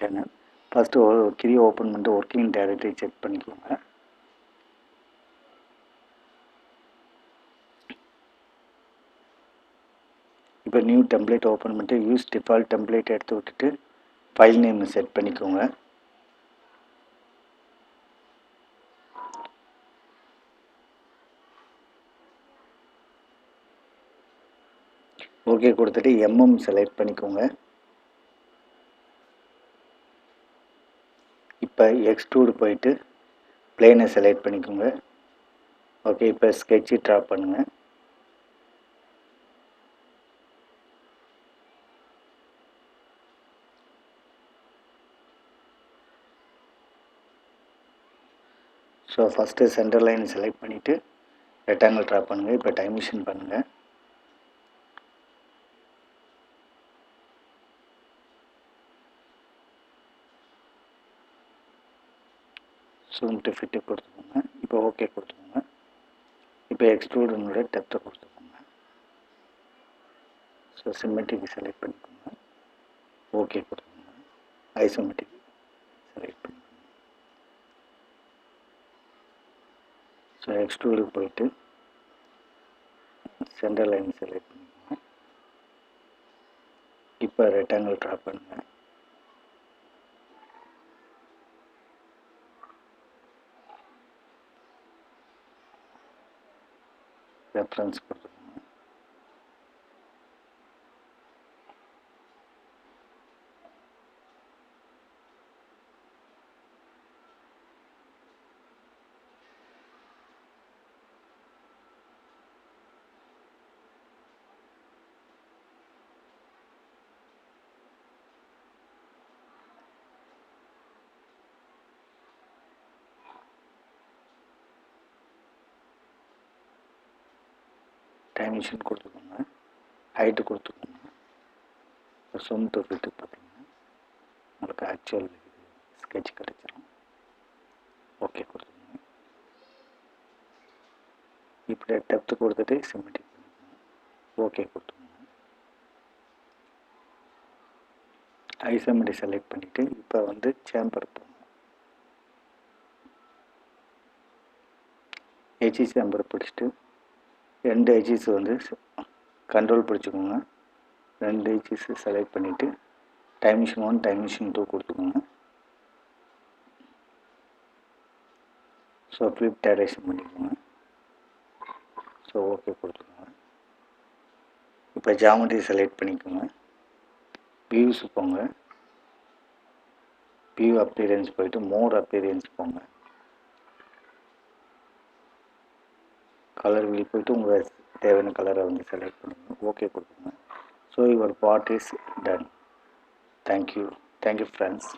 Channel. First Creo open பண்ணிட்டு working directory check பண்ணிக்கோங்க. இப்போ நியூ டெம்ப்ளேட் ஓப்பன் பண்ணிட்டு யூஸ் டிஃபால்ட் டெம்ப்ளேட் எடுத்து விட்டுட்டு ஃபைல் நேம் செட் பண்ணிக்கோங்க. ஓகே கொடுத்துட்டு செலக்ட் பண்ணிக்கோங்க. இப்போ எக்ஸ்ட்ரூட் போயிட்டு பிளேனை செலக்ட் பண்ணிக்கோங்க. ஓகே, இப்போ ஸ்கெட்சு ட்ரா பண்ணுங்கள். So first centre line select பண்ணிவிட்டு ரெக்டாங்கிள் ட்ரா பண்ணுங்கள். இப்போ டைமென்ஷன் பண்ணுங்கள். ஜூம் டு ஃபிட்டு கொடுத்துக்கோங்க. இப்போ ஓகே கொடுத்துக்கோங்க. இப்போ எக்ஸ்ட்ரூடனோட டெப்த்தை கொடுத்துக்கோங்க. ஸோ சிமெட்ரிக் செலக்ட் பண்ணிக்கோங்க. ஓகே கொடுத்துக்கோங்க. ஐசோமெட்ரிக் செலக்ட் பண்ணிக்கோங்க. ஸோ எக்ஸ்ட்ரூடுக்கு போயிட்டு சென்டர் லைன் செலக்ட் பண்ணிக்கோங்க. இப்போ ரெக்டாங்கிள் ட்ரா பண்ணுங்கள். ரெஃபரன்ஸ் கொடுத்துக்கோங்க. டைமென்ஷன் கொடுத்துக்கோங்க. ஹைட்டு கொடுத்துக்கோங்க. இப்போ ஜூம் டு ஃபிட்டு பார்த்தீங்கன்னா உங்களுக்கு ஆக்சுவல் ஸ்கெட்ச் கிடைச்சிடும். ஓகே கொடுத்துக்கோங்க. இப்படி டெப்த்து கொடுத்துட்டு சிமெட்ரிக் பண்ணிக்கோங்க. ஓகே கொடுத்துக்கோங்க. ஐசோமெட்ரிக் செலக்ட் பண்ணிவிட்டு இப்போ வந்து சேம்பர் போங்க. ஹெச்இ சேம்பர் பிடிச்சிட்டு 2 எட்ஜஸ் வந்து கண்ட்ரோல் பிடிச்சிக்கோங்க. 2 எட்ஜஸ் செலக்ட் பண்ணிவிட்டு டைமென்ஷன் 1 டைமென்ஷன் 2 கொடுத்துக்கோங்க. ஸோ ஃப்ளிப் டைரக்ஷன் பண்ணிக்கோங்க. ஸோ ஓகே கொடுத்துக்கோங்க. இப்போ ஜாமெட்ரி செலக்ட் பண்ணிக்கோங்க. வியூஸ் போங்க. வியூ அப்பியரன்ஸ் போயிட்டு மோர் அப்பியரன்ஸ் போங்க. கலர் வீல் போயிட்டு உங்கள் தேவையான கலரை வந்து செலக்ட் பண்ணுங்க. ஓகே கொடுத்துங்க. So your part is done. Thank you friends.